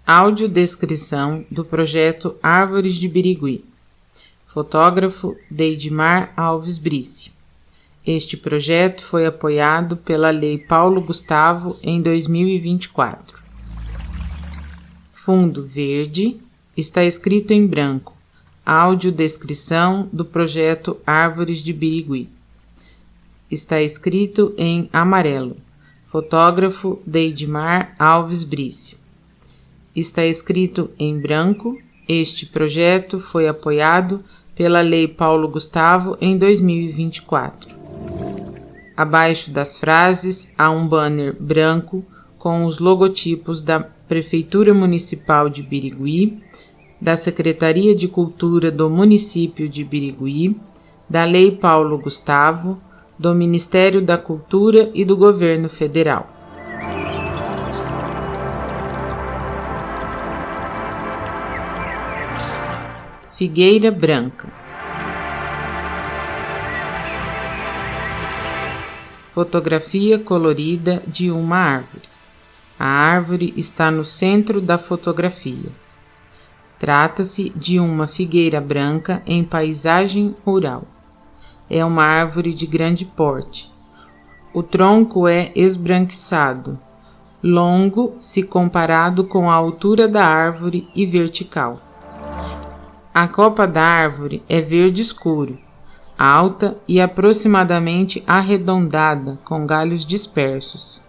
Audiodescrição do projeto Árvores de Birigui. Fotógrafo Deidmar Alves Brice. Este projeto foi apoiado pela Lei Paulo Gustavo em 2024. Fundo verde, está escrito em branco. Audiodescrição do projeto Árvores de Birigui. Está escrito em amarelo. Fotógrafo Deidmar Alves Brice. Está escrito em branco. Este projeto foi apoiado pela Lei Paulo Gustavo em 2024. Abaixo das frases há um banner branco com os logotipos da Prefeitura Municipal de Birigui, da Secretaria de Cultura do Município de Birigui, da Lei Paulo Gustavo, do Ministério da Cultura e do Governo Federal. Figueira branca. Fotografia colorida de uma árvore. A árvore está no centro da fotografia. Trata-se de uma figueira branca em paisagem rural. É uma árvore de grande porte. O tronco é esbranquiçado, longo se comparado com a altura da árvore e vertical. A copa da árvore é verde escuro, alta e aproximadamente arredondada, com galhos dispersos.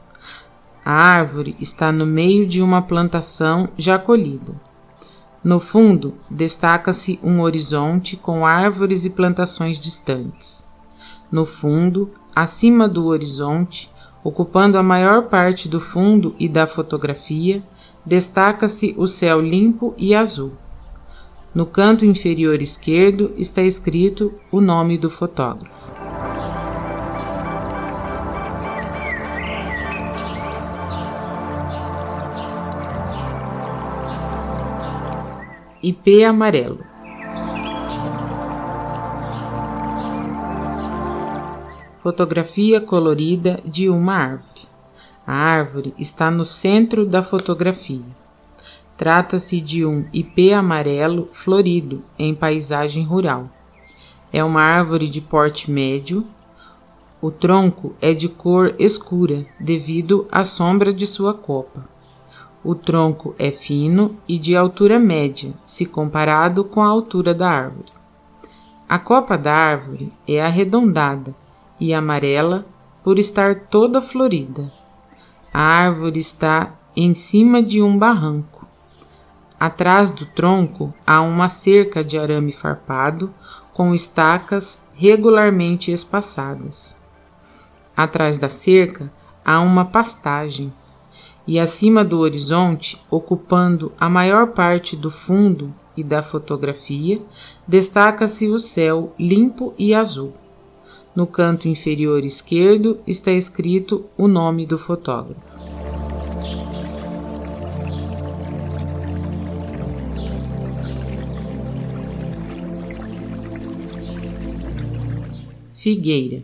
A árvore está no meio de uma plantação já colhida. No fundo, destaca-se um horizonte com árvores e plantações distantes. No fundo, acima do horizonte, ocupando a maior parte do fundo e da fotografia, destaca-se o céu limpo e azul. No canto inferior esquerdo está escrito o nome do fotógrafo. IP amarelo. Fotografia colorida de uma árvore. A árvore está no centro da fotografia. Trata-se de um ipê amarelo florido em paisagem rural. É uma árvore de porte médio. O tronco é de cor escura devido à sombra de sua copa. O tronco é fino e de altura média, se comparado com a altura da árvore. A copa da árvore é arredondada e amarela por estar toda florida. A árvore está em cima de um barranco. Atrás do tronco há uma cerca de arame farpado com estacas regularmente espaçadas. Atrás da cerca há uma pastagem e acima do horizonte, ocupando a maior parte do fundo e da fotografia, destaca-se o céu limpo e azul. No canto inferior esquerdo está escrito o nome do fotógrafo. Figueira.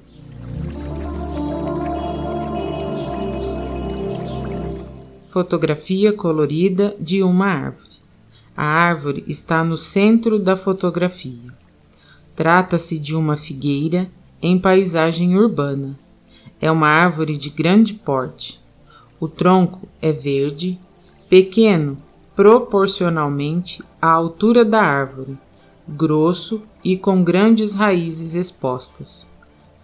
Fotografia colorida de uma árvore. A árvore está no centro da fotografia. Trata-se de uma figueira em paisagem urbana. É uma árvore de grande porte. O tronco é verde, pequeno proporcionalmente à altura da árvore, grosso e com grandes raízes expostas.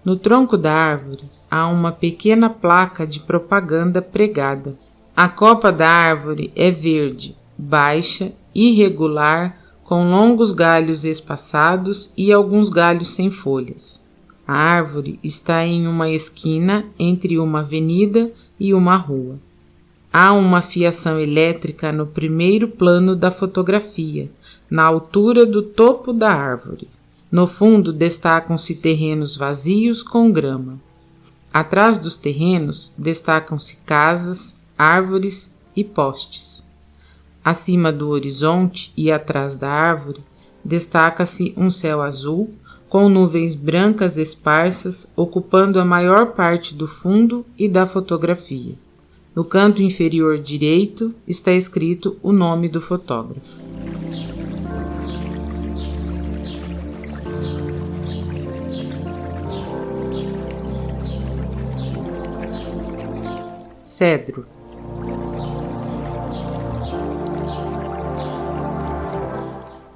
No tronco da árvore há uma pequena placa de propaganda pregada. A copa da árvore é verde, baixa, irregular, com longos galhos espaçados e alguns galhos sem folhas. A árvore está em uma esquina entre uma avenida e uma rua. Há uma fiação elétrica no primeiro plano da fotografia, na altura do topo da árvore. No fundo destacam-se terrenos vazios com grama. Atrás dos terrenos destacam-se casas, árvores e postes. Acima do horizonte e atrás da árvore destaca-se um céu azul com nuvens brancas esparsas ocupando a maior parte do fundo e da fotografia. No canto inferior direito está escrito o nome do fotógrafo. Cedro.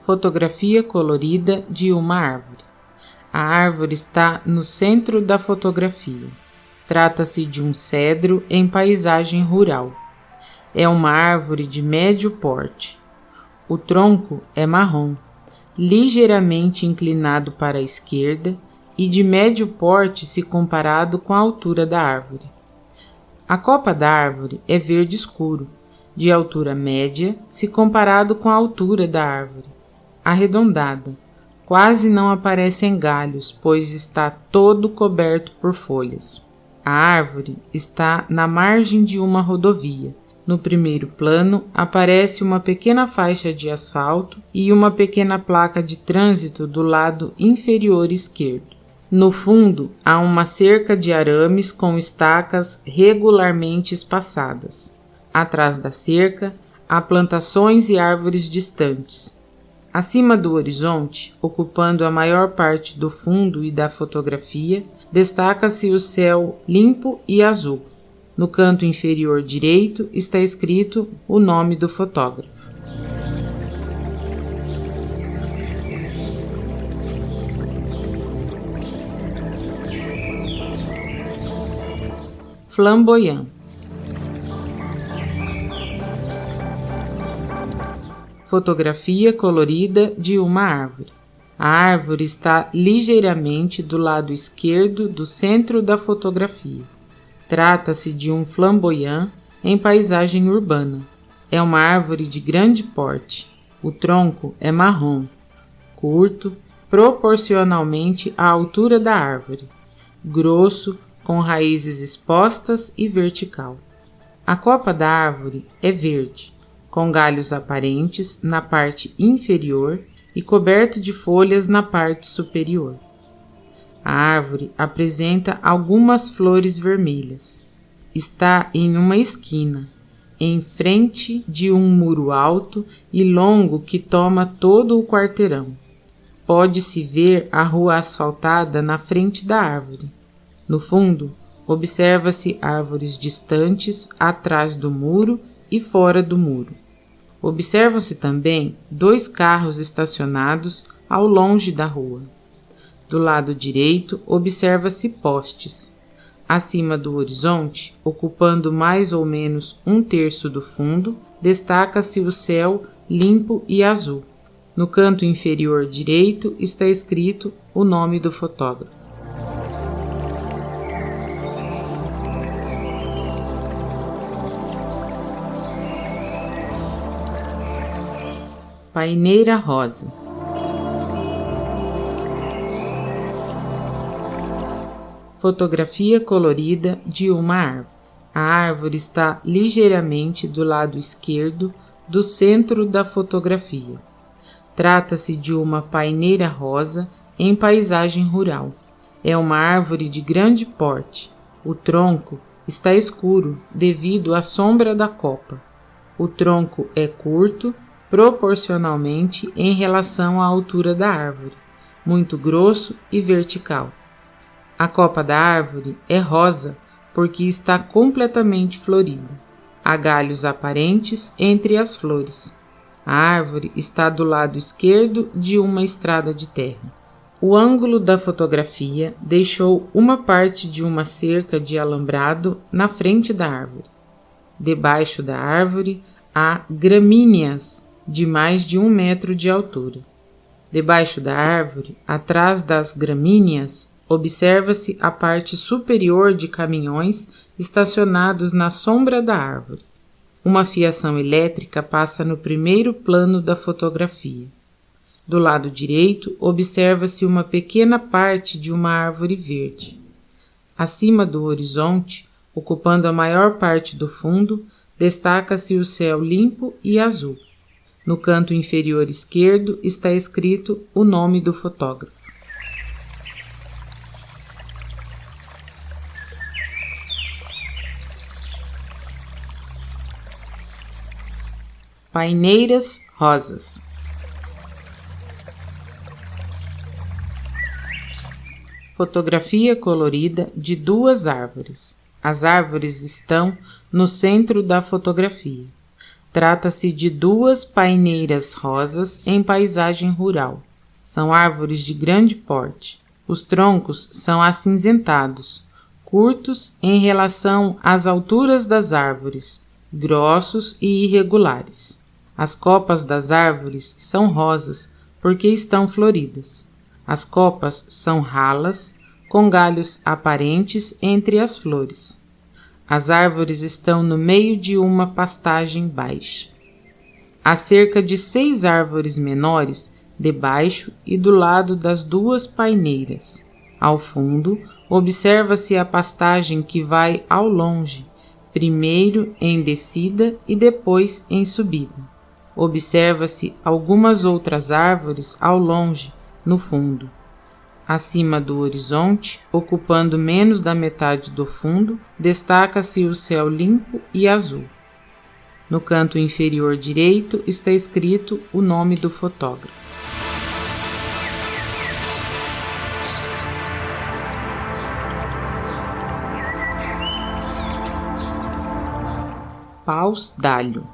Fotografia colorida de uma árvore. A árvore está no centro da fotografia. Trata-se de um cedro em paisagem rural. É uma árvore de médio porte. O tronco é marrom, ligeiramente inclinado para a esquerda e de médio porte se comparado com a altura da árvore. A copa da árvore é verde escuro, de altura média se comparado com a altura da árvore. Arredondada, quase não aparece em galhos, pois está todo coberto por folhas. A árvore está na margem de uma rodovia. No primeiro plano aparece uma pequena faixa de asfalto e uma pequena placa de trânsito do lado inferior esquerdo. No fundo, há uma cerca de arames com estacas regularmente espaçadas. Atrás da cerca, há plantações e árvores distantes. Acima do horizonte, ocupando a maior parte do fundo e da fotografia, destaca-se o céu limpo e azul. No canto inferior direito está escrito o nome do fotógrafo. Flamboyant. Fotografia colorida de uma árvore. A árvore está ligeiramente do lado esquerdo do centro da fotografia. Trata-se de um flamboyant em paisagem urbana. É uma árvore de grande porte. O tronco é marrom, curto, proporcionalmente à altura da árvore, grosso, com raízes expostas e vertical. A copa da árvore é verde, com galhos aparentes na parte inferior e coberto de folhas na parte superior. A árvore apresenta algumas flores vermelhas. Está em uma esquina, em frente de um muro alto e longo que toma todo o quarteirão. Pode-se ver a rua asfaltada na frente da árvore. No fundo, observa-se árvores distantes atrás do muro e fora do muro. Observam-se também 2 carros estacionados ao longe da rua. Do lado direito, observa-se postes. Acima do horizonte, ocupando mais ou menos 1/3 do fundo, destaca-se o céu limpo e azul. No canto inferior direito está escrito o nome do fotógrafo. Paineira rosa. Fotografia colorida de uma árvore. A árvore está ligeiramente do lado esquerdo do centro da fotografia. Trata-se de uma paineira rosa em paisagem rural. É uma árvore de grande porte. O tronco está escuro devido à sombra da copa. O tronco é curto, proporcionalmente em relação à altura da árvore, muito grosso e vertical. A copa da árvore é rosa porque está completamente florida. Há galhos aparentes entre as flores. A árvore está do lado esquerdo de uma estrada de terra. O ângulo da fotografia deixou uma parte de uma cerca de alambrado na frente da árvore. Debaixo da árvore há gramíneas de mais de 1 metro de altura. Debaixo da árvore, atrás das gramíneas, observa-se a parte superior de caminhões estacionados na sombra da árvore. Uma fiação elétrica passa no primeiro plano da fotografia. Do lado direito, observa-se uma pequena parte de uma árvore verde. Acima do horizonte, ocupando a maior parte do fundo, destaca-se o céu limpo e azul. No canto inferior esquerdo está escrito o nome do fotógrafo. Paineiras rosas. Fotografia colorida de duas árvores. As árvores estão no centro da fotografia. Trata-se de duas paineiras rosas em paisagem rural. São árvores de grande porte. Os troncos são acinzentados, curtos em relação às alturas das árvores, grossos e irregulares. As copas das árvores são rosas porque estão floridas. As copas são ralas, com galhos aparentes entre as flores. As árvores estão no meio de uma pastagem baixa. Há cerca de 6 árvores menores debaixo e do lado das duas paineiras. Ao fundo, observa-se a pastagem que vai ao longe, primeiro em descida e depois em subida. Observa-se algumas outras árvores ao longe, no fundo. Acima do horizonte, ocupando menos da metade do fundo, destaca-se o céu limpo e azul. No canto inferior direito está escrito o nome do fotógrafo. Paus d'alho.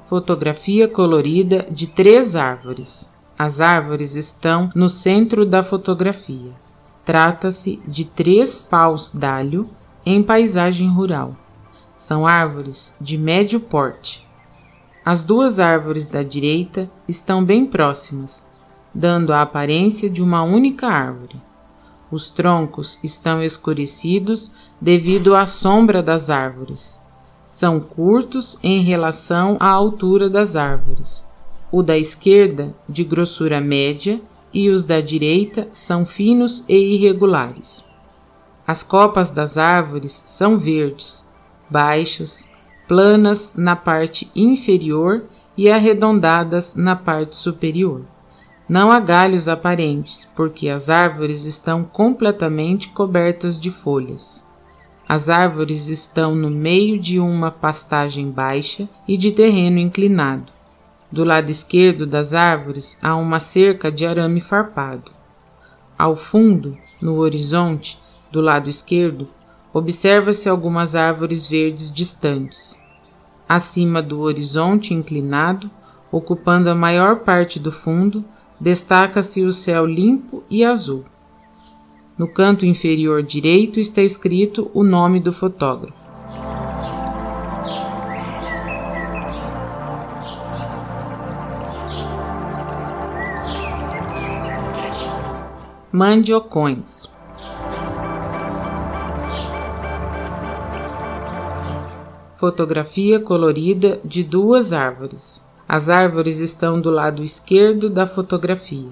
Fotografia colorida de 3 árvores. As árvores estão no centro da fotografia. Trata-se de 3 paus d'alho em paisagem rural. São árvores de médio porte. As 2 árvores da direita estão bem próximas, dando a aparência de uma única árvore. Os troncos estão escurecidos devido à sombra das árvores. São curtos em relação à altura das árvores. O da esquerda, de grossura média, e os da direita são finos e irregulares. As copas das árvores são verdes, baixas, planas na parte inferior e arredondadas na parte superior. Não há galhos aparentes, porque as árvores estão completamente cobertas de folhas. As árvores estão no meio de uma pastagem baixa e de terreno inclinado. Do lado esquerdo das árvores há uma cerca de arame farpado. Ao fundo, no horizonte, do lado esquerdo, observa-se algumas árvores verdes distantes. Acima do horizonte inclinado, ocupando a maior parte do fundo, destaca-se o céu limpo e azul. No canto inferior direito está escrito o nome do fotógrafo. Mandiocões. Fotografia colorida de 2 árvores. As árvores estão do lado esquerdo da fotografia.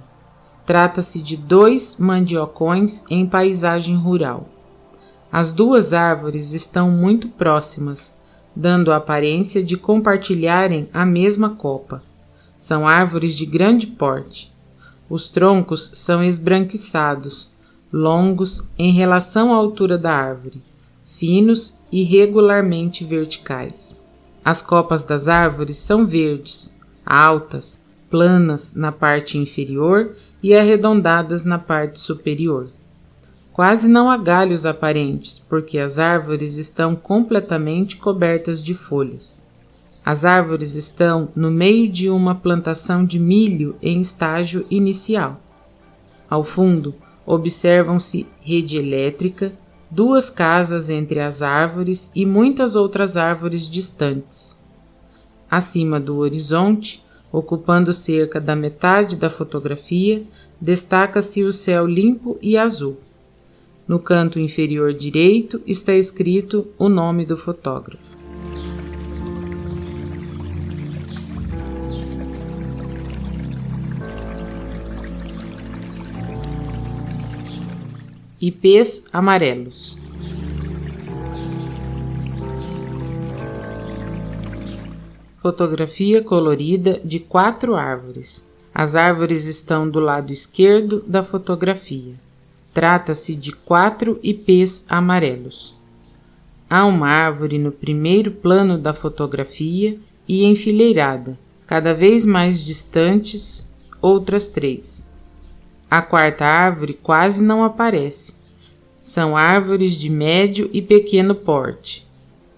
Trata-se de 2 mandiocões em paisagem rural. As 2 árvores estão muito próximas, dando a aparência de compartilharem a mesma copa. São árvores de grande porte. Os troncos são esbranquiçados, longos em relação à altura da árvore, finos e regularmente verticais. As copas das árvores são verdes, altas, planas na parte inferior e arredondadas na parte superior. Quase não há galhos aparentes, porque as árvores estão completamente cobertas de folhas. As árvores estão no meio de uma plantação de milho em estágio inicial. Ao fundo, observam-se rede elétrica, 2 casas entre as árvores e muitas outras árvores distantes. Acima do horizonte, ocupando cerca da metade da fotografia, destaca-se o céu limpo e azul. No canto inferior direito está escrito o nome do fotógrafo. Ipês amarelos. Fotografia colorida de 4 árvores. As árvores estão do lado esquerdo da fotografia. Trata-se de 4 ipês amarelos. Há uma árvore no primeiro plano da fotografia e enfileirada, cada vez mais distantes, outras 3. A quarta árvore quase não aparece. São árvores de médio e pequeno porte.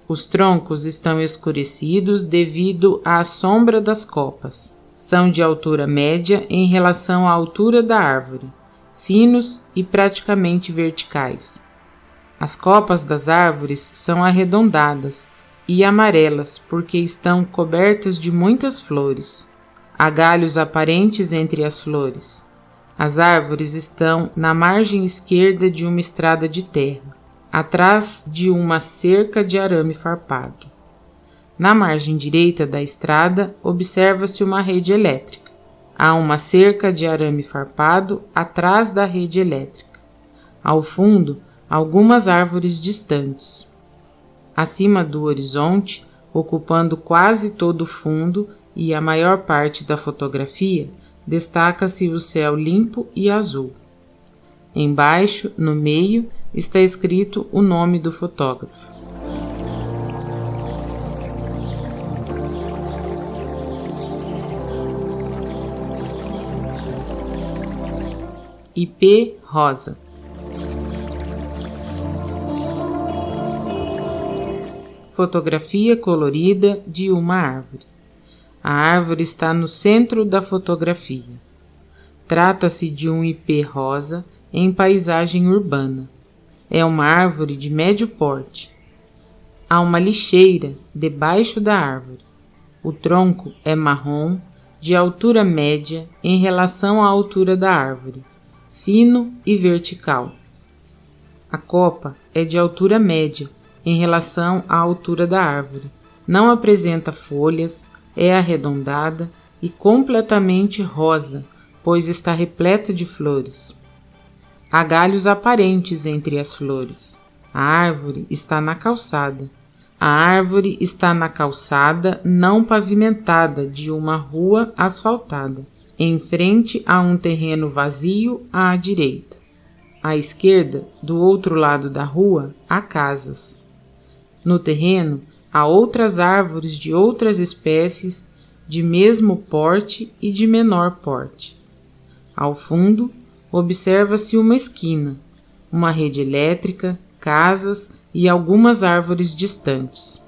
Os troncos estão escurecidos devido à sombra das copas. São de altura média em relação à altura da árvore, finos e praticamente verticais. As copas das árvores são arredondadas e amarelas porque estão cobertas de muitas flores. Há galhos aparentes entre as flores. As árvores estão na margem esquerda de uma estrada de terra, atrás de uma cerca de arame farpado. Na margem direita da estrada observa-se uma rede elétrica. Há uma cerca de arame farpado atrás da rede elétrica. Ao fundo, algumas árvores distantes. Acima do horizonte, ocupando quase todo o fundo e a maior parte da fotografia, destaca-se o céu limpo e azul. Embaixo, no meio, está escrito o nome do fotógrafo. IP Rosa. Fotografia colorida de uma árvore. A árvore está no centro da fotografia. Trata-se de um ipê rosa em paisagem urbana. É uma árvore de médio porte. Há uma lixeira debaixo da árvore. O tronco é marrom, de altura média em relação à altura da árvore, fino e vertical. A copa é de altura média em relação à altura da árvore. Não apresenta folhas, é arredondada e completamente rosa, pois está repleta de flores. Há galhos aparentes entre as flores. A árvore está na calçada. A árvore está na calçada não pavimentada de uma rua asfaltada, em frente a um terreno vazio à direita. À esquerda, do outro lado da rua, há casas. No terreno, há outras árvores de outras espécies, de mesmo porte e de menor porte. Ao fundo, observa-se uma esquina, uma rede elétrica, casas e algumas árvores distantes.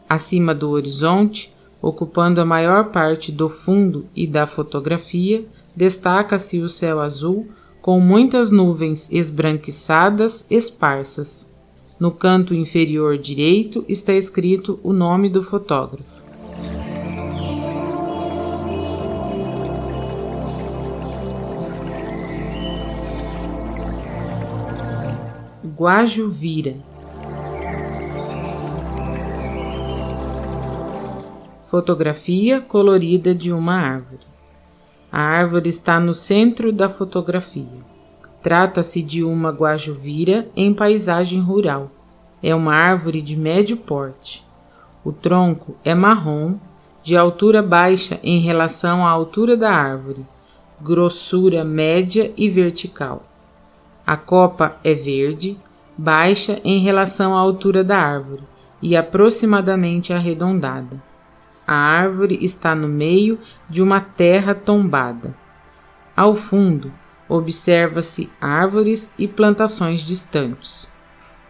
Acima do horizonte, ocupando a maior parte do fundo e da fotografia, destaca-se o céu azul com muitas nuvens esbranquiçadas esparsas. No canto inferior direito está escrito o nome do fotógrafo. Guajuvira. Fotografia colorida de uma árvore. A árvore está no centro da fotografia. Trata-se de uma guajuvira em paisagem rural. É uma árvore de médio porte. O tronco é marrom, de altura baixa em relação à altura da árvore, grossura média e vertical. A copa é verde, baixa em relação à altura da árvore e aproximadamente arredondada. A árvore está no meio de uma terra tombada. Ao fundo, observa-se árvores e plantações distantes.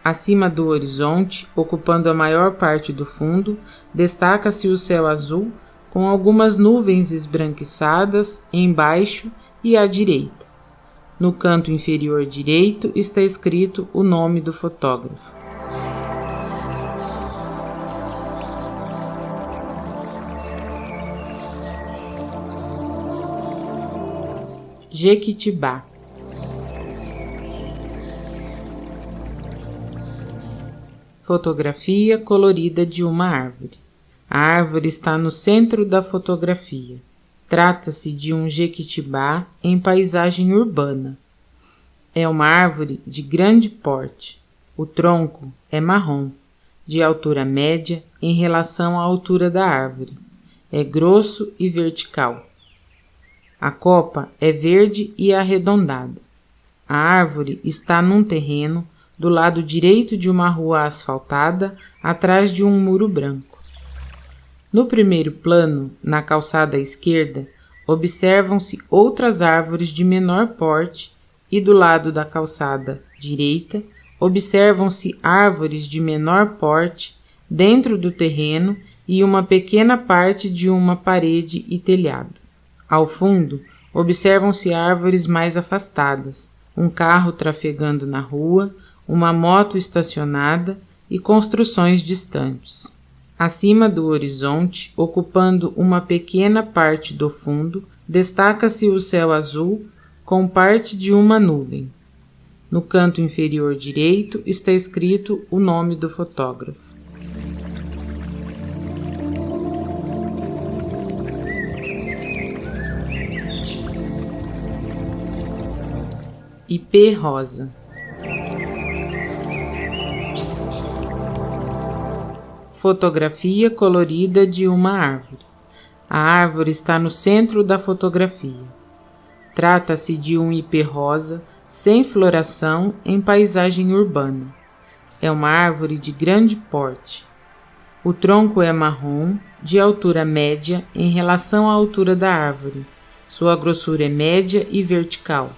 Acima do horizonte, ocupando a maior parte do fundo, destaca-se o céu azul com algumas nuvens esbranquiçadas embaixo e à direita. No canto inferior direito está escrito o nome do fotógrafo. Jequitibá. Fotografia colorida de uma árvore. A árvore está no centro da fotografia. Trata-se de um jequitibá em paisagem urbana. É uma árvore de grande porte. O tronco é marrom, de altura média em relação à altura da árvore. É grosso e vertical. A copa é verde e arredondada. A árvore está num terreno do lado direito de uma rua asfaltada, atrás de um muro branco. No primeiro plano, na calçada à esquerda, observam-se outras árvores de menor porte e do lado da calçada direita, observam-se árvores de menor porte dentro do terreno e uma pequena parte de uma parede e telhado. Ao fundo, observam-se árvores mais afastadas, um carro trafegando na rua, uma moto estacionada e construções distantes. Acima do horizonte, ocupando uma pequena parte do fundo, destaca-se o céu azul com parte de uma nuvem. No canto inferior direito está escrito o nome do fotógrafo. IP rosa. Fotografia colorida de uma árvore. A árvore está no centro da fotografia. Trata-se de um ipê rosa sem floração em paisagem urbana. É uma árvore de grande porte. O tronco é marrom, de altura média em relação à altura da árvore. Sua grossura é média e vertical.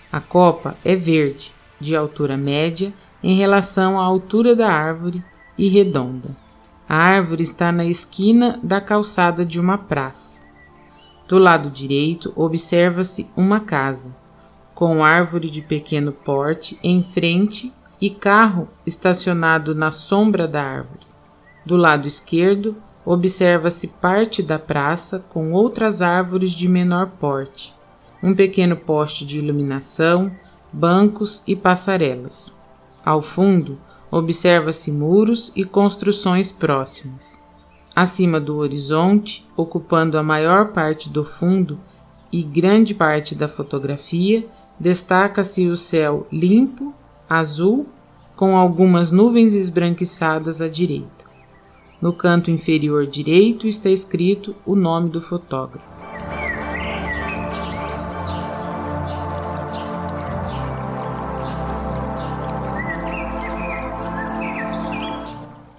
A copa é verde, de altura média em relação à altura da árvore e redonda. A árvore está na esquina da calçada de uma praça. Do lado direito observa-se uma casa, com árvore de pequeno porte em frente e carro estacionado na sombra da árvore. Do lado esquerdo observa-se parte da praça com outras árvores de menor porte, um pequeno poste de iluminação, bancos e passarelas. Ao fundo, observa-se muros e construções próximas. Acima do horizonte, ocupando a maior parte do fundo e grande parte da fotografia, destaca-se o céu limpo, azul, com algumas nuvens esbranquiçadas à direita. No canto inferior direito está escrito o nome do fotógrafo.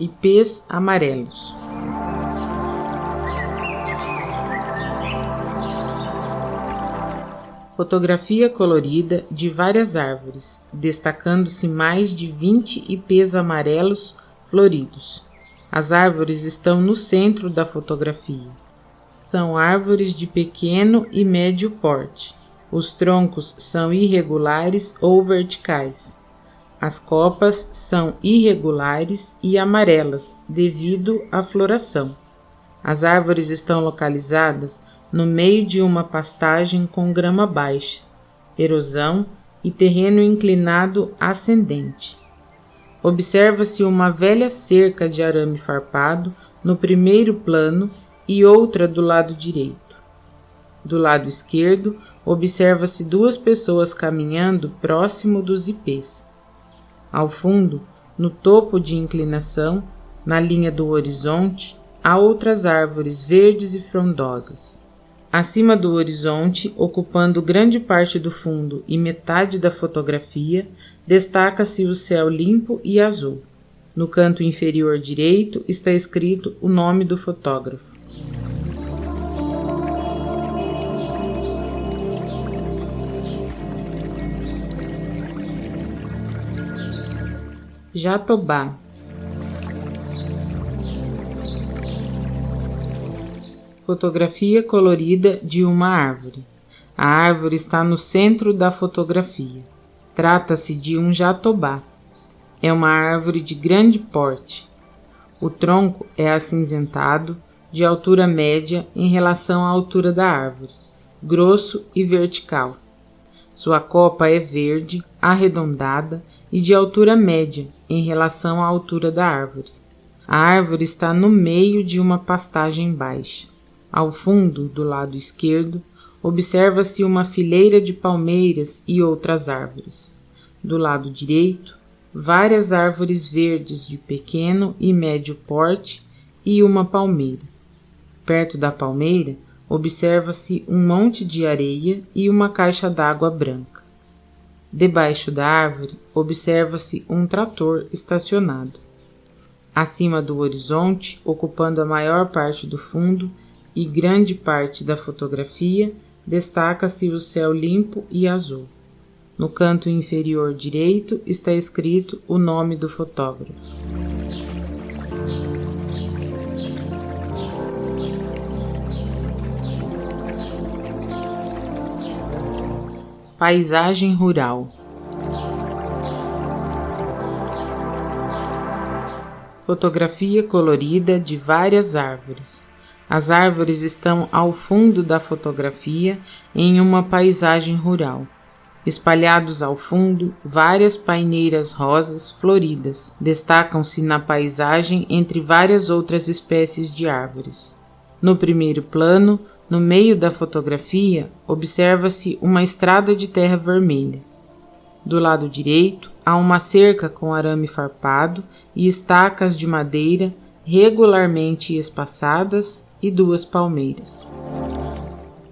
Ipês amarelos. Fotografia colorida de várias árvores, destacando-se mais de 20 ipês amarelos floridos. As árvores estão no centro da fotografia. São árvores de pequeno e médio porte. Os troncos são irregulares ou verticais. As copas são irregulares e amarelas devido à floração. As árvores estão localizadas no meio de uma pastagem com grama baixa, erosão e terreno inclinado ascendente. Observa-se uma velha cerca de arame farpado no primeiro plano e outra do lado direito. Do lado esquerdo, observa-se duas pessoas caminhando próximo dos ipês. Ao fundo, no topo de inclinação, na linha do horizonte, há outras árvores verdes e frondosas. Acima do horizonte, ocupando grande parte do fundo e metade da fotografia, destaca-se o céu limpo e azul. No canto inferior direito está escrito o nome do fotógrafo. Jatobá. Fotografia colorida de uma árvore. A árvore está no centro da fotografia. Trata-se de um jatobá. É uma árvore de grande porte. O tronco é acinzentado, de altura média em relação à altura da árvore, grosso e vertical. Sua copa é verde, arredondada e de altura média em relação à altura da árvore. A árvore está no meio de uma pastagem baixa. Ao fundo, do lado esquerdo, observa-se uma fileira de palmeiras e outras árvores. Do lado direito, várias árvores verdes de pequeno e médio porte e uma palmeira. Perto da palmeira, observa-se um monte de areia e uma caixa d'água branca. Debaixo da árvore, observa-se um trator estacionado. Acima do horizonte, ocupando a maior parte do fundo e grande parte da fotografia, destaca-se o céu limpo e azul. No canto inferior direito está escrito o nome do fotógrafo. Paisagem rural. Fotografia colorida de várias árvores. As árvores estão ao fundo da fotografia em uma paisagem rural. Espalhados ao fundo, várias paineiras rosas floridas destacam-se na paisagem entre várias outras espécies de árvores. No primeiro plano, no meio da fotografia, observa-se uma estrada de terra vermelha. Do lado direito, há uma cerca com arame farpado e estacas de madeira regularmente espaçadas e 2 palmeiras.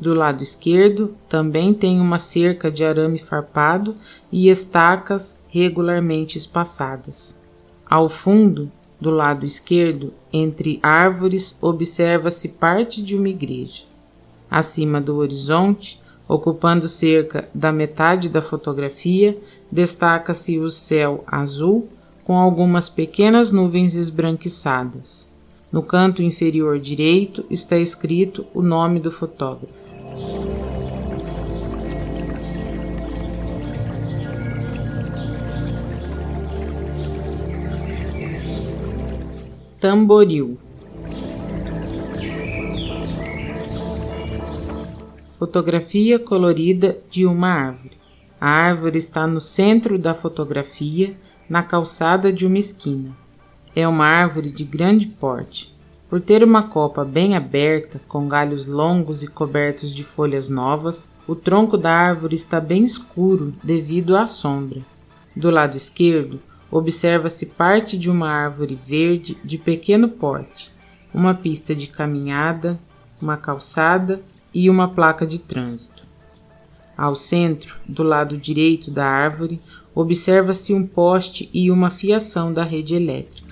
Do lado esquerdo, também tem uma cerca de arame farpado e estacas regularmente espaçadas. Ao fundo, do lado esquerdo, entre árvores, observa-se parte de uma igreja. Acima do horizonte, ocupando cerca da metade da fotografia, destaca-se o céu azul com algumas pequenas nuvens esbranquiçadas. No canto inferior direito está escrito o nome do fotógrafo. Tamboril. Fotografia colorida de uma árvore. A árvore está no centro da fotografia, na calçada de uma esquina. É uma árvore de grande porte. Por ter uma copa bem aberta, com galhos longos e cobertos de folhas novas, o tronco da árvore está bem escuro devido à sombra. Do lado esquerdo, observa-se parte de uma árvore verde de pequeno porte, uma pista de caminhada, uma calçada e uma placa de trânsito. Ao centro, do lado direito da árvore, observa-se um poste e uma fiação da rede elétrica.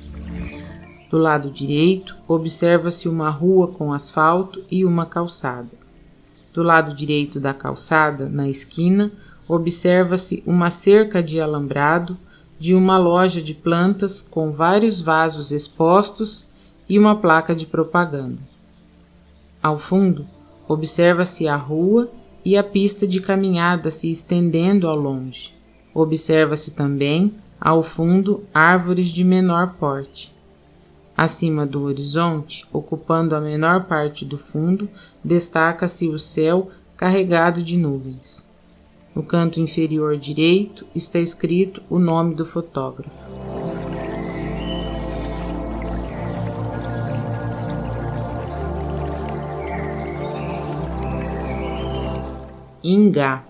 Do lado direito, observa-se uma rua com asfalto e uma calçada. Do lado direito da calçada, na esquina, observa-se uma cerca de alambrado de uma loja de plantas com vários vasos expostos e uma placa de propaganda. Ao fundo, observa-se a rua e a pista de caminhada se estendendo ao longe. Observa-se também, ao fundo, árvores de menor porte. Acima do horizonte, ocupando a menor parte do fundo, destaca-se o céu carregado de nuvens. No canto inferior direito está escrito o nome do fotógrafo. Ingá.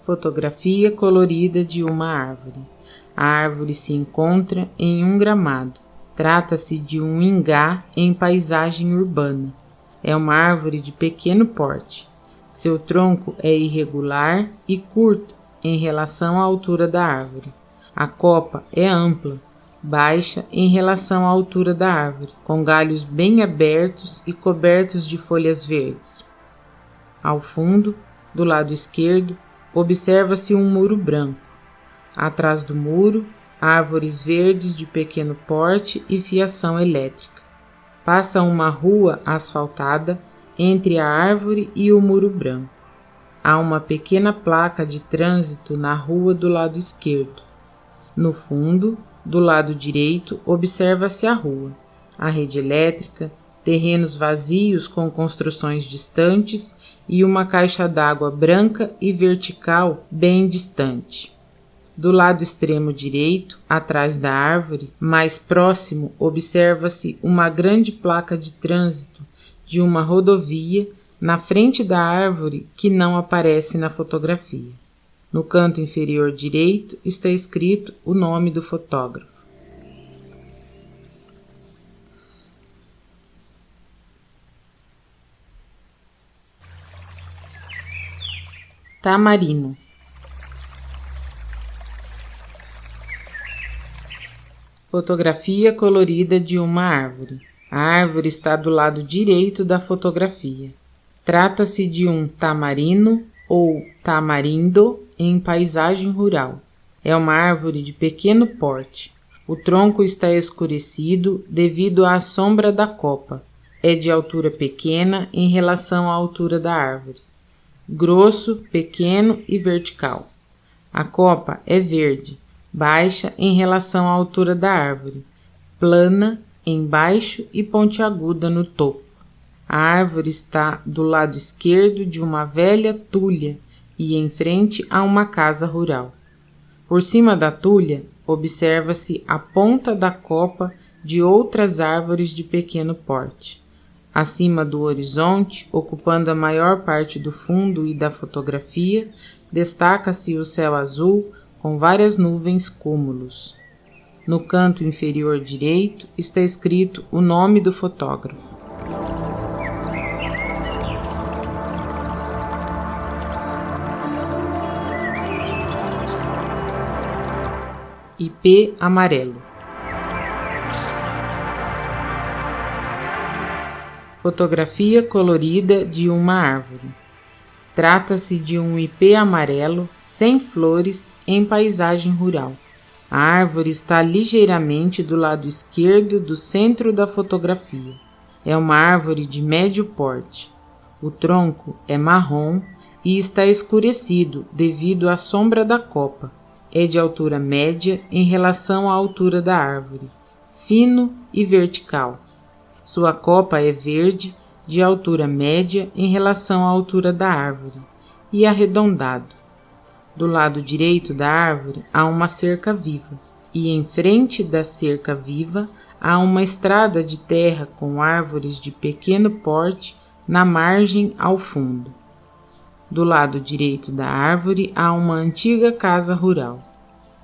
Fotografia colorida de uma árvore. A árvore se encontra em um gramado. Trata-se de um ingá em paisagem urbana. É uma árvore de pequeno porte. Seu tronco é irregular e curto em relação à altura da árvore. A copa é ampla, baixa em relação à altura da árvore, com galhos bem abertos e cobertos de folhas verdes. Ao fundo, do lado esquerdo, observa-se um muro branco. Atrás do muro, árvores verdes de pequeno porte e fiação elétrica. Passa uma rua asfaltada entre a árvore e o muro branco. Há uma pequena placa de trânsito na rua do lado esquerdo. No fundo, do lado direito, observa-se a rua, a rede elétrica, terrenos vazios com construções distantes e uma caixa d'água branca e vertical bem distante. Do lado extremo direito, atrás da árvore, mais próximo, observa-se uma grande placa de trânsito de uma rodovia na frente da árvore que não aparece na fotografia. No canto inferior direito está escrito o nome do fotógrafo. tamarino. Fotografia colorida de uma árvore. A árvore está do lado direito da fotografia. Trata-se de um tamarino ou tamarindo em paisagem rural. É uma árvore de pequeno porte. O tronco está escurecido devido à sombra da copa. É de altura pequena em relação à altura da árvore. Grosso, pequeno e vertical. A copa é verde, baixa em relação à altura da árvore, plana embaixo e pontiaguda no topo. A árvore está do lado esquerdo de uma velha tulha e em frente a uma casa rural. Por cima da tulha, observa-se a ponta da copa de outras árvores de pequeno porte. Acima do horizonte, ocupando a maior parte do fundo e da fotografia, destaca-se o céu azul com várias nuvens cúmulos. No canto inferior direito está escrito o nome do fotógrafo. IP amarelo. Fotografia colorida de uma árvore. Trata-se de um ipê amarelo, sem flores, em paisagem rural. A árvore está ligeiramente do lado esquerdo do centro da fotografia. É uma árvore de médio porte. O tronco é marrom e está escurecido devido à sombra da copa. É de altura média em relação à altura da árvore, fino e vertical. Sua copa é verde, de altura média em relação à altura da árvore, e arredondado. Do lado direito da árvore há uma cerca viva, e em frente da cerca viva há uma estrada de terra com árvores de pequeno porte na margem ao fundo. Do lado direito da árvore há uma antiga casa rural.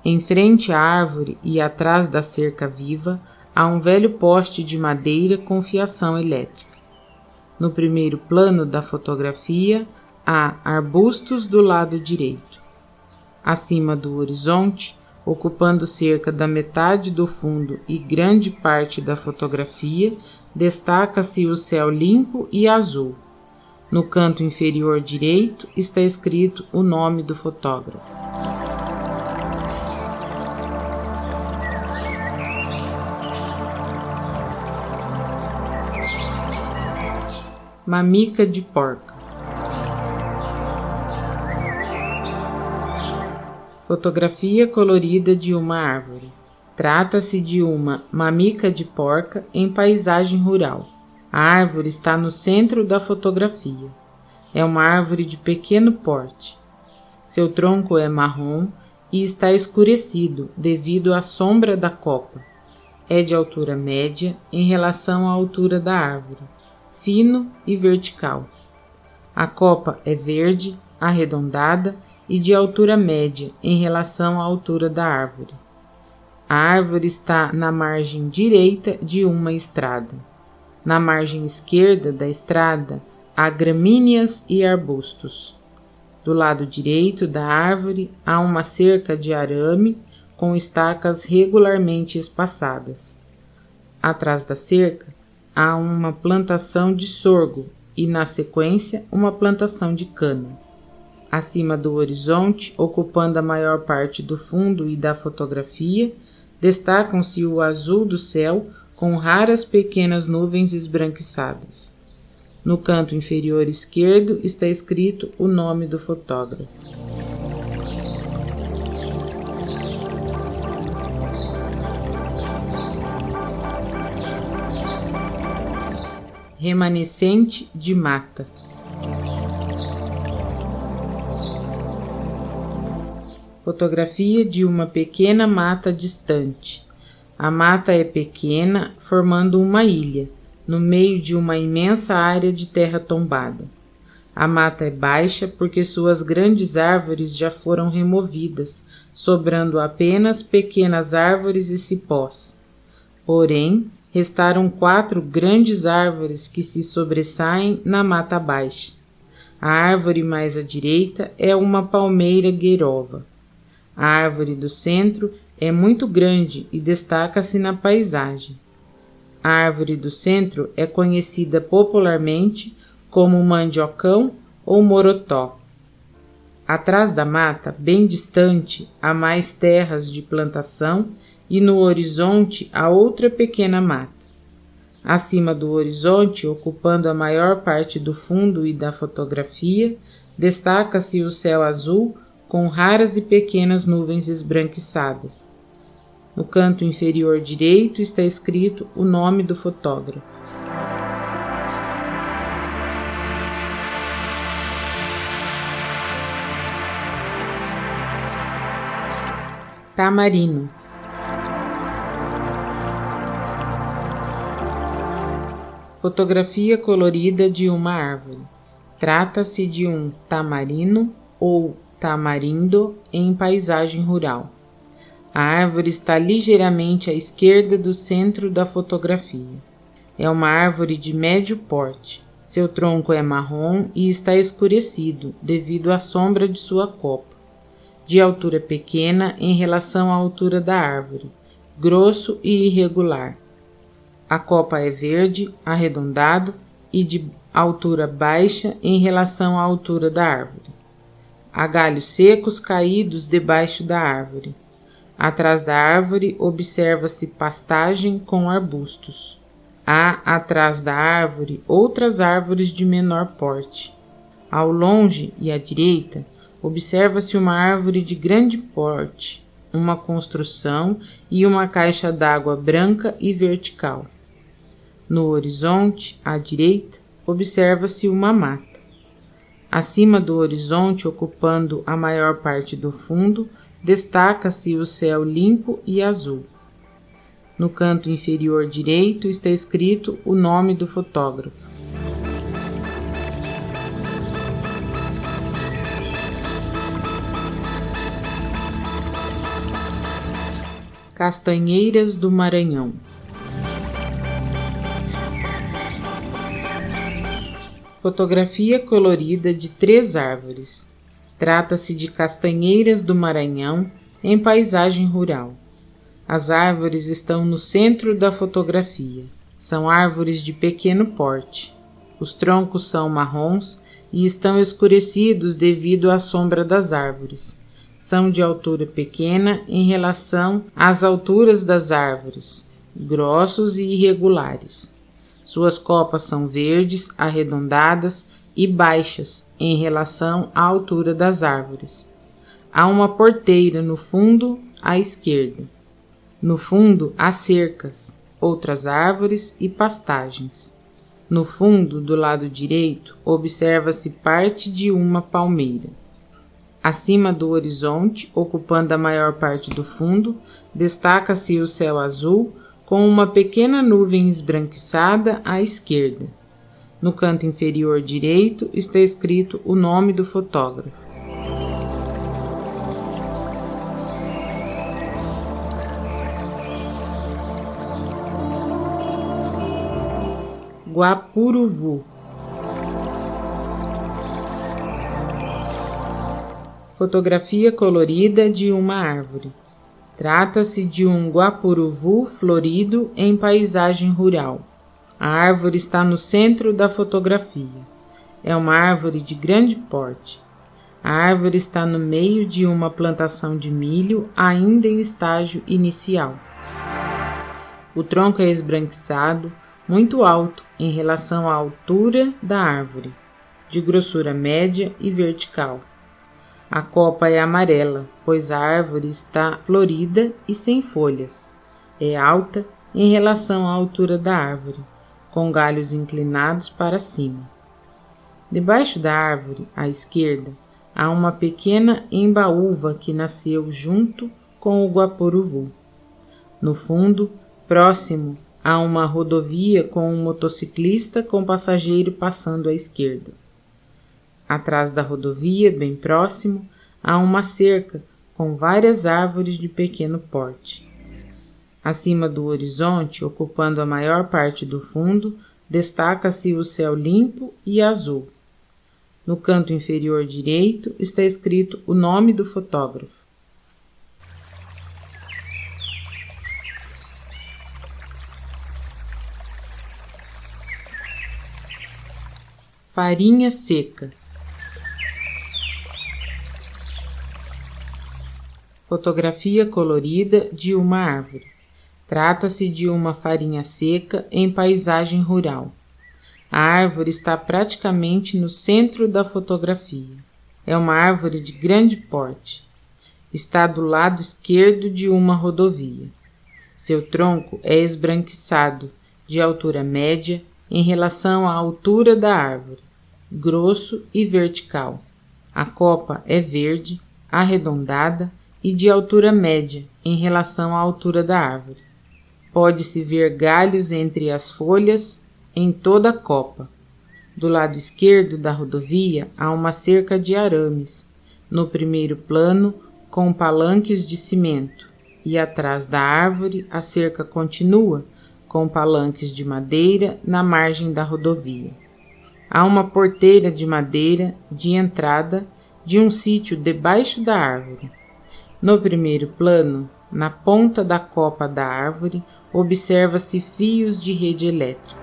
Em frente à árvore e atrás da cerca viva há um velho poste de madeira com fiação elétrica. No primeiro plano da fotografia há arbustos do lado direito. Acima do horizonte, ocupando cerca da metade do fundo e grande parte da fotografia, destaca-se o céu limpo e azul. No canto inferior direito está escrito o nome do fotógrafo. Mamica de porca. Fotografia colorida de uma árvore. Trata-se de uma mamica de porca em paisagem rural. A árvore está no centro da fotografia. É uma árvore de pequeno porte. Seu tronco é marrom e está escurecido devido à sombra da copa. É de altura média em relação à altura da árvore, fino e vertical. A copa é verde, arredondada e de altura média em relação à altura da árvore. A árvore está na margem direita de uma estrada. Na margem esquerda da estrada há gramíneas e arbustos. Do lado direito da árvore há uma cerca de arame com estacas regularmente espaçadas. Atrás da cerca há uma plantação de sorgo e, na sequência, uma plantação de cana. Acima do horizonte, ocupando a maior parte do fundo e da fotografia, destacam-se o azul do céu com raras pequenas nuvens esbranquiçadas. No canto inferior esquerdo está escrito o nome do fotógrafo. Remanescente de mata. Fotografia de uma pequena mata distante. A mata é pequena, formando uma ilha, no meio de uma imensa área de terra tombada. A mata é baixa porque suas grandes árvores já foram removidas, sobrando apenas pequenas árvores e cipós. Porém, restaram 4 grandes árvores que se sobressaem na mata baixa. A árvore mais à direita é uma palmeira guerova. A árvore do centro é muito grande e destaca-se na paisagem. A árvore do centro é conhecida popularmente como mandiocão ou morotó. Atrás da mata, bem distante, há mais terras de plantação e no horizonte há outra pequena mata. Acima do horizonte, ocupando a maior parte do fundo e da fotografia, destaca-se o céu azul com raras e pequenas nuvens esbranquiçadas. No canto inferior direito está escrito o nome do fotógrafo. Tamarino. Fotografia colorida de uma árvore. Trata-se de um tamarino ou tamarindo em paisagem rural. A árvore está ligeiramente à esquerda do centro da fotografia. É uma árvore de médio porte. Seu tronco é marrom e está escurecido devido à sombra de sua copa, de altura pequena em relação à altura da árvore, grosso e irregular. A copa é verde, arredondado e de altura baixa em relação à altura da árvore. Há galhos secos caídos debaixo da árvore. Atrás da árvore observa-se pastagem com arbustos. Há atrás da árvore outras árvores de menor porte. Ao longe e à direita observa-se uma árvore de grande porte, uma construção e uma caixa d'água branca e vertical. No horizonte, à direita, observa-se uma mata. Acima do horizonte, ocupando a maior parte do fundo, destaca-se o céu limpo e azul. No canto inferior direito está escrito o nome do fotógrafo. Castanheiras do Maranhão. Fotografia colorida de 3 árvores. Trata-se de castanheiras do Maranhão em paisagem rural. As árvores estão no centro da fotografia. São árvores de pequeno porte. Os troncos são marrons e estão escurecidos devido à sombra das árvores. São de altura pequena em relação às alturas das árvores, grossos e irregulares. Suas copas são verdes, arredondadas e baixas em relação à altura das árvores. Há uma porteira no fundo à esquerda. No fundo há cercas, outras árvores e pastagens. No fundo, do lado direito, observa-se parte de uma palmeira. Acima do horizonte, ocupando a maior parte do fundo, destaca-se o céu azul com uma pequena nuvem esbranquiçada à esquerda. No canto inferior direito está escrito o nome do fotógrafo. Guapuruvu. Fotografia colorida de uma árvore. Trata-se de um guapuruvu florido em paisagem rural. A árvore está no centro da fotografia. É uma árvore de grande porte. A árvore está no meio de uma plantação de milho ainda em estágio inicial. O tronco é esbranquiçado, muito alto em relação à altura da árvore, de grossura média e vertical. A copa é amarela, pois a árvore está florida e sem folhas. É alta em relação à altura da árvore, com galhos inclinados para cima. Debaixo da árvore, à esquerda, há uma pequena embaúva que nasceu junto com o guapuruvu. No fundo, próximo, há uma rodovia com um motociclista com passageiro passando à esquerda. Atrás da rodovia, bem próximo, há uma cerca com várias árvores de pequeno porte. Acima do horizonte, ocupando a maior parte do fundo, destaca-se o céu limpo e azul. No canto inferior direito está escrito o nome do fotógrafo. Farinha seca. Fotografia colorida de uma árvore. Trata-se de uma farinha seca em paisagem rural. A árvore está praticamente no centro da fotografia. É uma árvore de grande porte. Está do lado esquerdo de uma rodovia. Seu tronco é esbranquiçado, de altura média em relação à altura da árvore, grosso e vertical. A copa é verde, arredondada e de altura média em relação à altura da árvore. Pode-se ver galhos entre as folhas em toda a copa. Do lado esquerdo da rodovia há uma cerca de arames, no primeiro plano com palanques de cimento, e atrás da árvore a cerca continua com palanques de madeira na margem da rodovia. Há uma porteira de madeira de entrada de um sítio debaixo da árvore. No primeiro plano, na ponta da copa da árvore, observa-se fios de rede elétrica.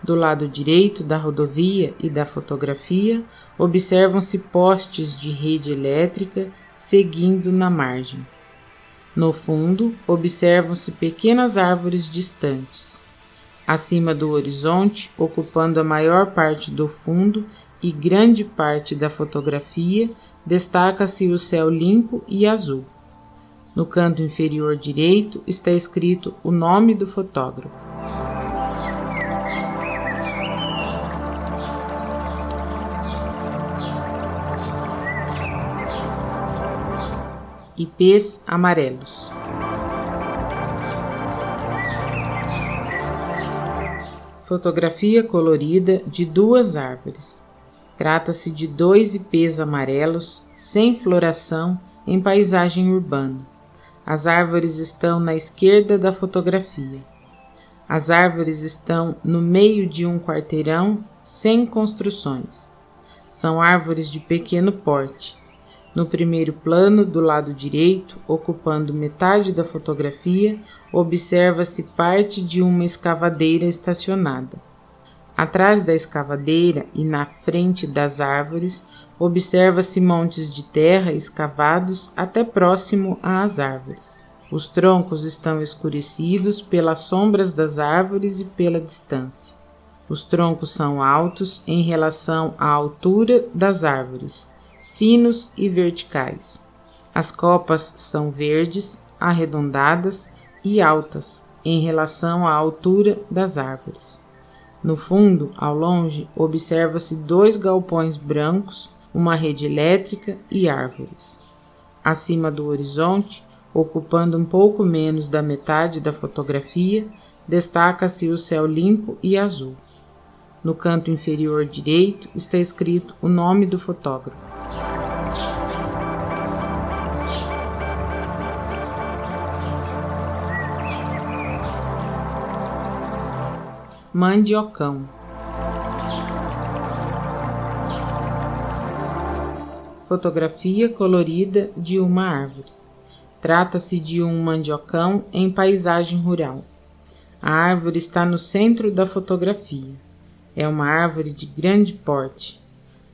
Do lado direito da rodovia e da fotografia, observam-se postes de rede elétrica seguindo na margem. No fundo, observam-se pequenas árvores distantes. Acima do horizonte, ocupando a maior parte do fundo e grande parte da fotografia, destaca-se o céu limpo e azul. No canto inferior direito está escrito o nome do fotógrafo. Ipês amarelos. Fotografia colorida de duas árvores. Trata-se de 2 ipês amarelos, sem floração, em paisagem urbana. As árvores estão na esquerda da fotografia. As árvores estão no meio de um quarteirão sem construções. São árvores de pequeno porte. No primeiro plano, do lado direito, ocupando metade da fotografia, observa-se parte de uma escavadeira estacionada. Atrás da escavadeira e na frente das árvores, observa-se montes de terra escavados até próximo às árvores. Os troncos estão escurecidos pelas sombras das árvores e pela distância. Os troncos são altos em relação à altura das árvores, finos e verticais. As copas são verdes, arredondadas e altas em relação à altura das árvores. No fundo, ao longe, observa-se 2 galpões brancos, uma rede elétrica e árvores. Acima do horizonte, ocupando um pouco menos da metade da fotografia, destaca-se o céu limpo e azul. No canto inferior direito está escrito o nome do fotógrafo. Mandiocão. Fotografia colorida de uma árvore. Trata-se de um mandiocão em paisagem rural. A árvore está no centro da fotografia. É uma árvore de grande porte.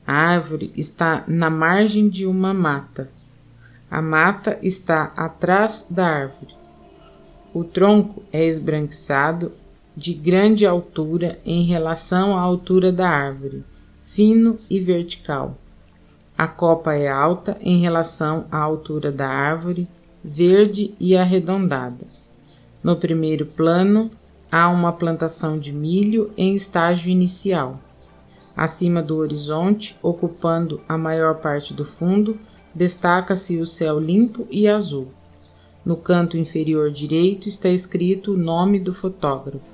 A árvore está na margem de uma mata. A mata está atrás da árvore. O tronco é esbranquiçado, de grande altura em relação à altura da árvore, fino e vertical. A copa é alta em relação à altura da árvore, verde e arredondada. No primeiro plano, há uma plantação de milho em estágio inicial. Acima do horizonte, ocupando a maior parte do fundo, destaca-se o céu limpo e azul. No canto inferior direito está escrito o nome do fotógrafo.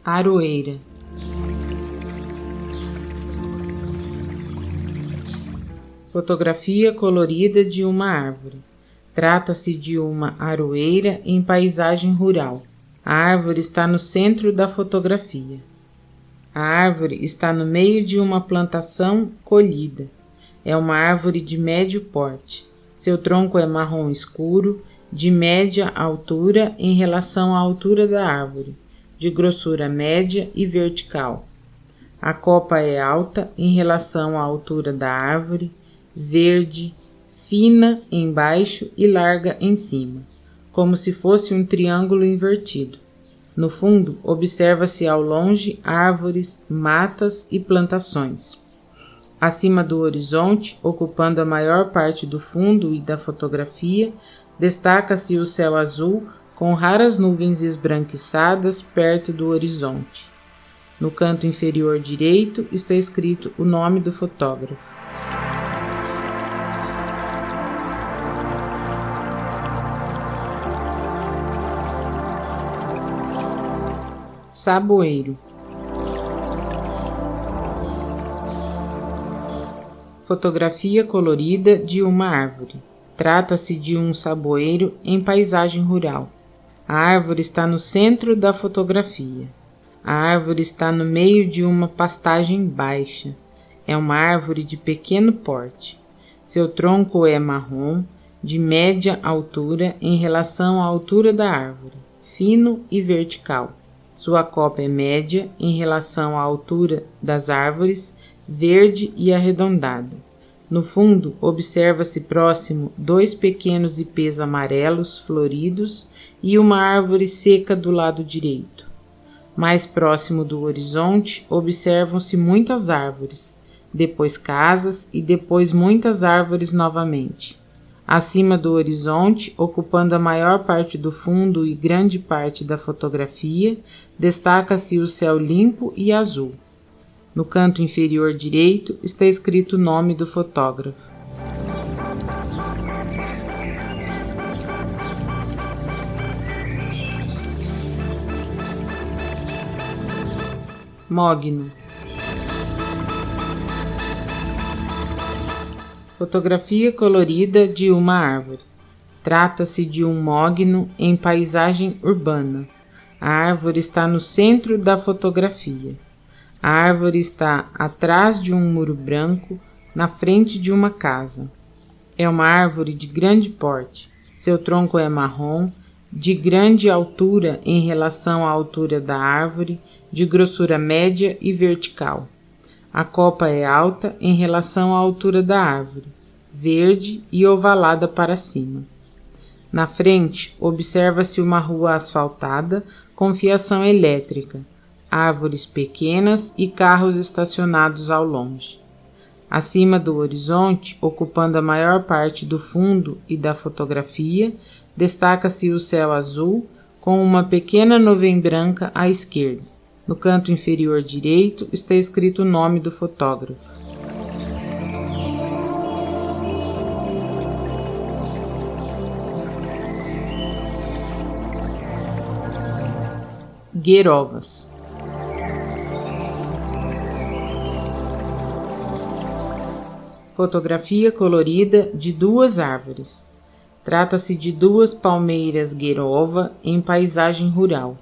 Aroeira. Fotografia colorida de uma árvore. Trata-se de uma aroeira em paisagem rural. A árvore está no centro da fotografia. A árvore está no meio de uma plantação colhida. É uma árvore de médio porte. Seu tronco é marrom escuro, de média altura em relação à altura da árvore, de grossura média e vertical. A copa é alta em relação à altura da árvore, verde, fina embaixo e larga em cima, como se fosse um triângulo invertido. No fundo, observa-se ao longe árvores, matas e plantações. Acima do horizonte, ocupando a maior parte do fundo e da fotografia, destaca-se o céu azul com raras nuvens esbranquiçadas perto do horizonte. No canto inferior direito está escrito o nome do fotógrafo. Saboeiro. Fotografia colorida de uma árvore. Trata-se de um saboeiro em paisagem rural. A árvore está no centro da fotografia. A árvore está no meio de uma pastagem baixa. É uma árvore de pequeno porte. Seu tronco é marrom, de média altura em relação à altura da árvore, fino e vertical. Sua copa é média em relação à altura das árvores, verde e arredondada. No fundo, observa-se próximo 2 pequenos ipês amarelos floridos e uma árvore seca do lado direito. Mais próximo do horizonte, observam-se muitas árvores, depois casas e depois muitas árvores novamente. Acima do horizonte, ocupando a maior parte do fundo e grande parte da fotografia, destaca-se o céu limpo e azul. No canto inferior direito está escrito o nome do fotógrafo. Mogno. Fotografia colorida de uma árvore. Trata-se de um mogno em paisagem urbana. A árvore está no centro da fotografia. A árvore está atrás de um muro branco, na frente de uma casa. É uma árvore de grande porte. Seu tronco é marrom, de grande altura em relação à altura da árvore, de grossura média e vertical. A copa é alta em relação à altura da árvore, verde e ovalada para cima. Na frente, observa-se uma rua asfaltada com fiação elétrica, árvores pequenas e carros estacionados ao longe. Acima do horizonte, ocupando a maior parte do fundo e da fotografia, destaca-se o céu azul com uma pequena nuvem branca à esquerda. No canto inferior direito está escrito o nome do fotógrafo. Gueirovas. Fotografia colorida de 2 árvores. Trata-se de 2 palmeiras gueirova em paisagem rural.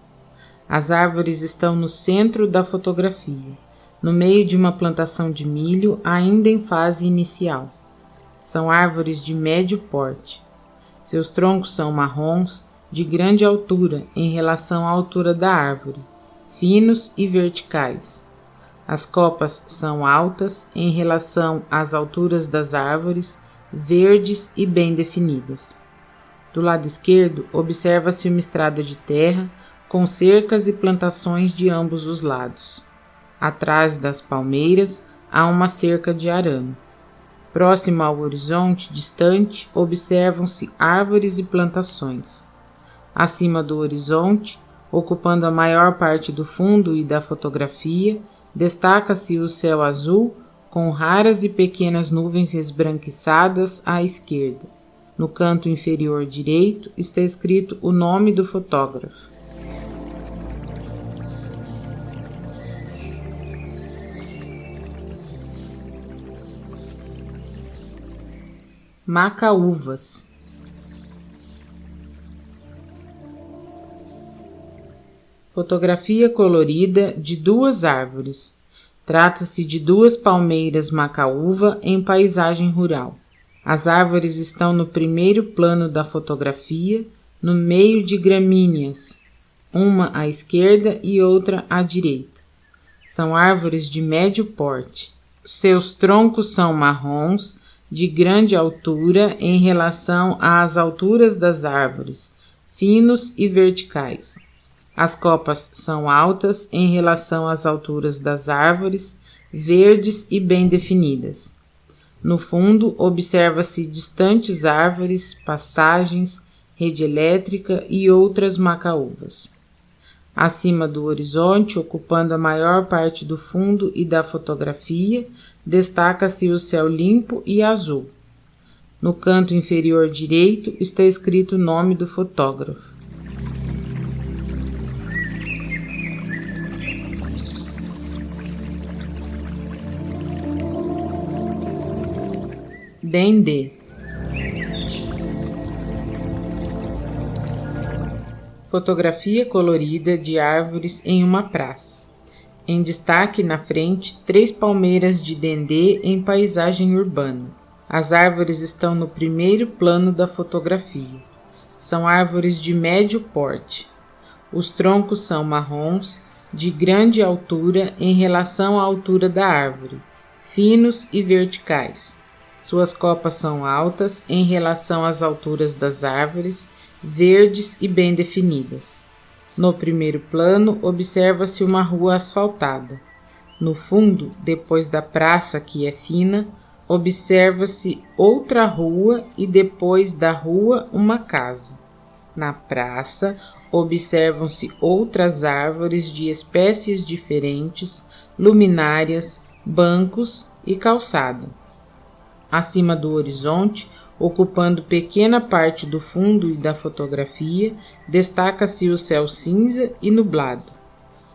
As árvores estão no centro da fotografia, no meio de uma plantação de milho ainda em fase inicial. São árvores de médio porte. Seus troncos são marrons, de grande altura em relação à altura da árvore, finos e verticais. As copas são altas em relação às alturas das árvores, verdes e bem definidas. Do lado esquerdo, observa-se uma estrada de terra com cercas e plantações de ambos os lados. Atrás das palmeiras há uma cerca de arame. Próximo ao horizonte distante, observam-se árvores e plantações. Acima do horizonte, ocupando a maior parte do fundo e da fotografia, destaca-se o céu azul com raras e pequenas nuvens esbranquiçadas à esquerda. No canto inferior direito está escrito o nome do fotógrafo. Macaúvas. Fotografia colorida de duas árvores. Trata-se de duas palmeiras macaúva em paisagem rural. As árvores estão no primeiro plano da fotografia, no meio de gramíneas, uma à esquerda e outra à direita. São árvores de médio porte. Seus troncos são marrons, de grande altura em relação às alturas das árvores, finos e verticais. As copas são altas em relação às alturas das árvores, verdes e bem definidas. No fundo, observa-se distantes árvores, pastagens, rede elétrica e outras macaúvas. Acima do horizonte, ocupando a maior parte do fundo e da fotografia, destaca-se o céu limpo e azul. No canto inferior direito está escrito o nome do fotógrafo. Dendê. Fotografia colorida de árvores em uma praça. Em destaque na frente, 3 palmeiras de dendê em paisagem urbana. As árvores estão no primeiro plano da fotografia. São árvores de médio porte. Os troncos são marrons, de grande altura em relação à altura da árvore, finos e verticais. Suas copas são altas em relação às alturas das árvores, verdes e bem definidas. No primeiro plano, observa-se uma rua asfaltada. No fundo, depois da praça, que é fina, observa-se outra rua e depois da rua uma casa. Na praça, observam-se outras árvores de espécies diferentes, luminárias, bancos e calçada. Acima do horizonte, ocupando pequena parte do fundo e da fotografia, destaca-se o céu cinza e nublado.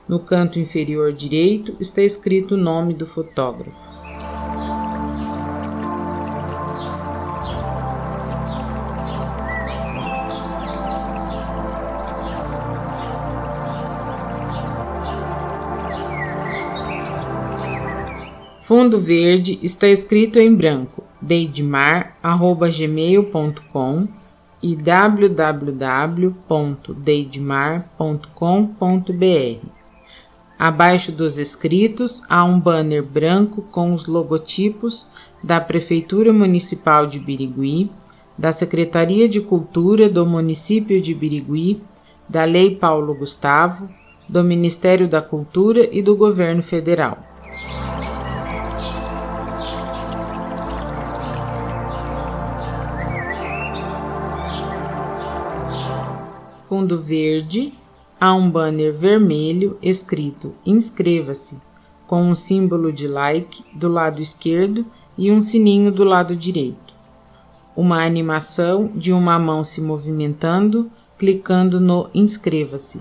No canto inferior direito está escrito o nome do fotógrafo. Fundo verde está escrito em branco, deidmar@gmail.com e www.deidmar.com.br. Abaixo dos escritos há um banner branco com os logotipos da Prefeitura Municipal de Birigui, da Secretaria de Cultura do município de Birigui, da Lei Paulo Gustavo, do Ministério da Cultura e do Governo Federal. Fundo verde, há um banner vermelho escrito Inscreva-se, com um símbolo de like do lado esquerdo e um sininho do lado direito. Uma animação de uma mão se movimentando, clicando no Inscreva-se.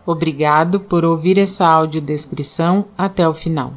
Obrigado por ouvir essa audiodescrição até o final.